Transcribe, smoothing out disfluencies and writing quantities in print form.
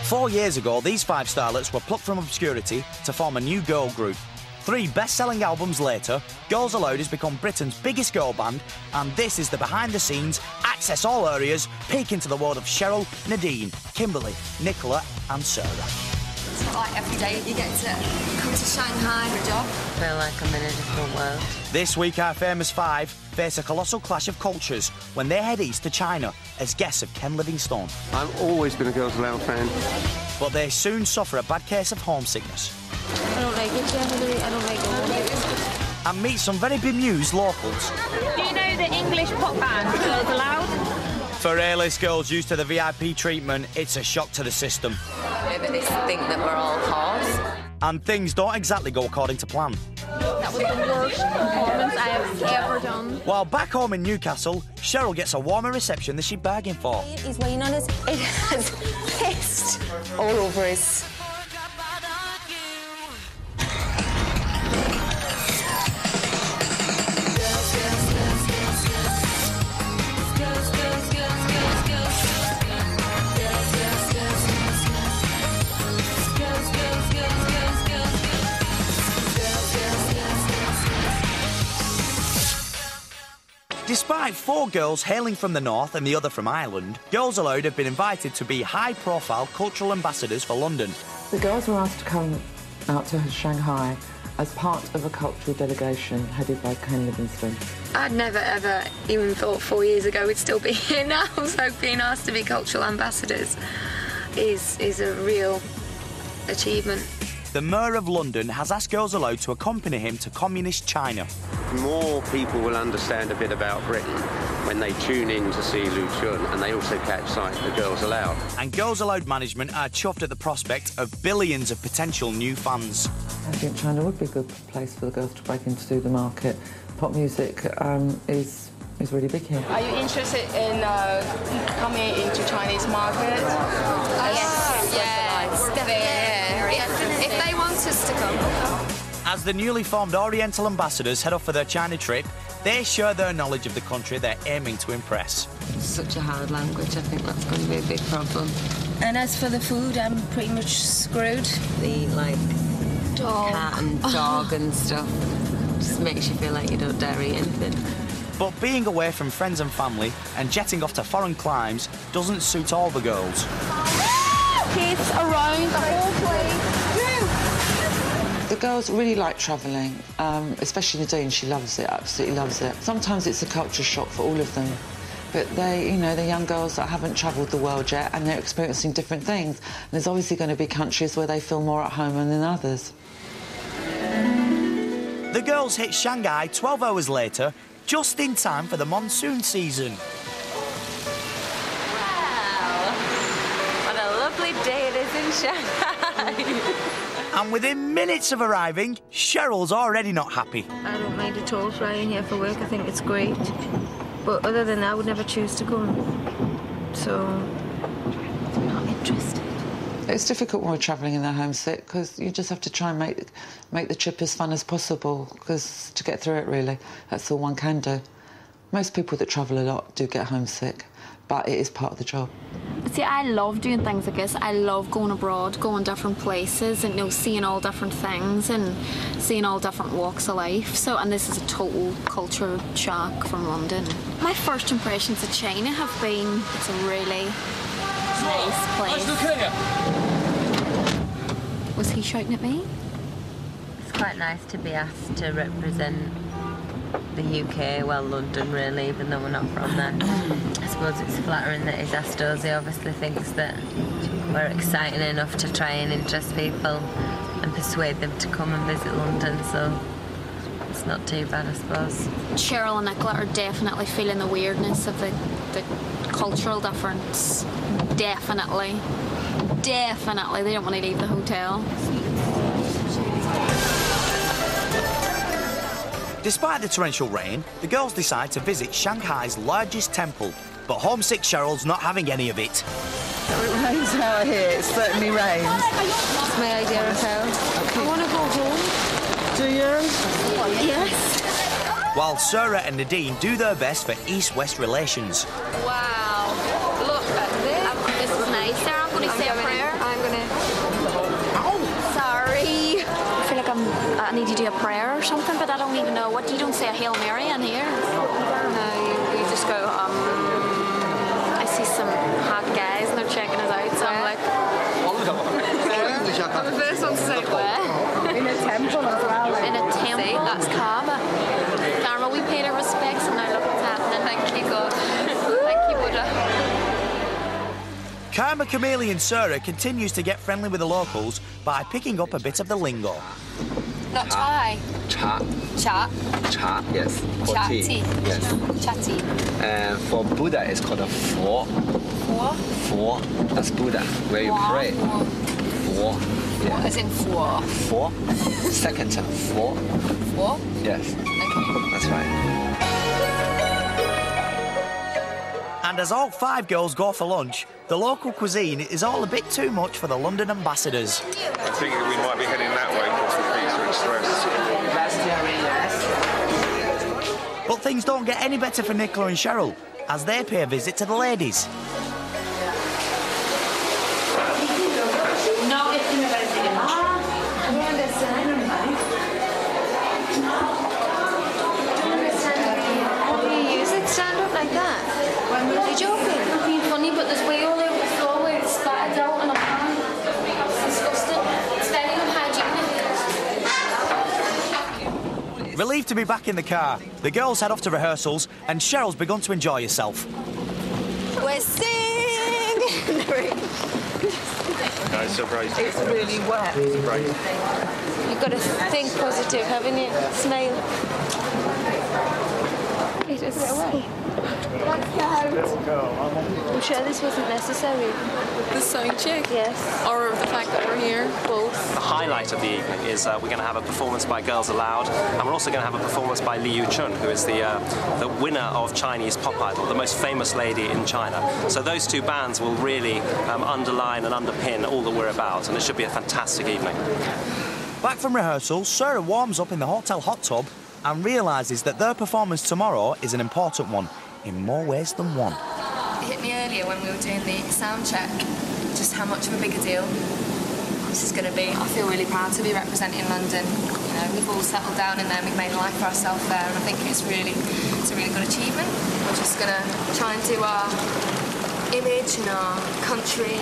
4 years ago, these 5 starlets were plucked from obscurity to form a new girl group. 3 best-selling albums later, Girls Aloud has become Britain's biggest girl band, and this is the behind-the-scenes, access all areas, peek into the world of Cheryl, Nadine, Kimberly, Nicola and Sarah. It's not like every day you get to come to Shanghai for a job. I feel like I'm in a different world. This week, our famous 5 face a colossal clash of cultures when they head east to China as guests of Ken Livingstone. I've always been a Girls Aloud fan. But they soon suffer a bad case of homesickness. I don't like it generally, I don't like it. And meet some very bemused locals. Do you know the English pop band, Girls Aloud? For A-list girls used to the VIP treatment, it's a shock to the system. Maybe they think that we're all hot. And things don't exactly go according to plan. That was the worst performance I have ever done. While back home in Newcastle, Cheryl gets a warmer reception than she bargained for. He's weighing on us. It has pissed all over us. Despite 4 girls hailing from the north and the other from Ireland, Girls Aloud have been invited to be high-profile cultural ambassadors for London. The girls were asked to come out to Shanghai as part of a cultural delegation headed by Ken Livingstone. I'd never, ever even thought 4 years ago we'd still be here now, so being asked to be cultural ambassadors is a real achievement. The Mayor of London has asked Girls Aloud to accompany him to communist China. More people will understand a bit about Britain when they tune in to see Lu Chun, and they also catch sight of Girls Aloud. And Girls Aloud management are chuffed at the prospect of billions of potential new fans. I think China would be a good place for the girls to break into the market. Pop music is really big here. Are you interested in coming into Chinese market? Yes, definitely. If they want us to come. As the newly formed Oriental ambassadors head off for their China trip, they share their knowledge of the country they're aiming to impress. It's such a hard language, I think that's going to be a big problem. And as for the food, I'm pretty much screwed. The, cat and dog and stuff just makes you feel like you don't dare eat anything. But being away from friends and family and jetting off to foreign climes doesn't suit all the girls. Kids around the whole place. The girls really like travelling, especially Nadine. She loves it, absolutely loves it. Sometimes it's a culture shock for all of them, but they're young girls that haven't travelled the world yet and they're experiencing different things. And there's obviously going to be countries where they feel more at home than others. The girls hit Shanghai 12 hours later, just in time for the monsoon season. Wow! What a lovely day it is in Shanghai! And within minutes of arriving, Cheryl's already not happy. I don't mind at all flying here for work. I think it's great. But other than that, I would never choose to go. So, I'm not interested. It's difficult when we're travelling and they're homesick because you just have to try and make the trip as fun as possible because to get through it, really, that's all one can do. Most people that travel a lot do get homesick, but it is part of the job. See, I love doing things like this. I love going abroad, going different places and, seeing all different things and seeing all different walks of life. So, and this is a total culture shock from London. My first impressions of China have been, it's a really nice place. Was he shouting at me? It's quite nice to be asked to represent the UK, well, London really, even though we're not from there. I suppose it's flattering that he's asked us. He obviously thinks that we're exciting enough to try and interest people and persuade them to come and visit London, so it's not too bad, I suppose. Cheryl and Nicola are definitely feeling the weirdness of the cultural difference. Definitely. Definitely. They don't want to leave the hotel. Despite the torrential rain, the girls decide to visit Shanghai's largest temple. But homesick Cheryl's not having any of it. It rains out here, it certainly rains. That's my idea of hell. I want to go home. Do you? Yes. While Sarah and Nadine do their best for East-West relations. Wow. Look at this. This is nice. Sarah, I'm going to say a prayer. I'm do a prayer or something, but I don't even know what. You don't say a Hail Mary in here. No, you just go, I see some hot guys and they're checking us out, so I'm like, I'm the first one to say where? In a temple as well. In a temple. See, that's karma. Karma, we paid our respects and now look what's happening. Thank you, God. Thank you, Buddha. Karma Chameleon Sarah continues to get friendly with the locals by picking up a bit of the lingo. Not Thai. Cha. Cha. Cha, yes. For Chatty. tea. Yes. Chatty. And for Buddha, it's called a Fo. Four. Fo. That's Buddha, where you pray. Fo. What as in four? Fo. Second term. Fo. Four? Yes. Okay. That's right. And as all 5 girls go for lunch, the local cuisine is all a bit too much for the London ambassadors. I think we might be heading that way because the Pizza Express. But things don't get any better for Nicola and Cheryl as they pay a visit to the ladies. Stand up like that. You're joking. Being funny, but there's way all over the floor where it's splattered out on a pan. It's disgusting. It's very unhygienic. Relieved to be back in the car, the girls head off to rehearsals and Cheryl's begun to enjoy herself. We're singing! No, it's surprising. It's really wet. You've got to think positive, haven't you? Smile. It is away. I'm sure this wasn't necessary. The sound check? Yes. Or the fact that we're here, both. The highlight of the evening is we're going to have a performance by Girls Aloud, and we're also going to have a performance by Liu Chun, who is the winner of Chinese Pop Idol, the most famous lady in China. So those 2 bands will really underline and underpin all that we're about, and it should be a fantastic evening. Back from rehearsals, Sarah warms up in the hotel hot tub and realises that their performance tomorrow is an important one, in more ways than one. It hit me earlier when we were doing the sound check, just how much of a bigger deal this is going to be. I feel really proud to be representing London. You know, we've all settled down in there and we've made a life for ourselves there, and I think it's a really good achievement. We're just going to try and do our image and our country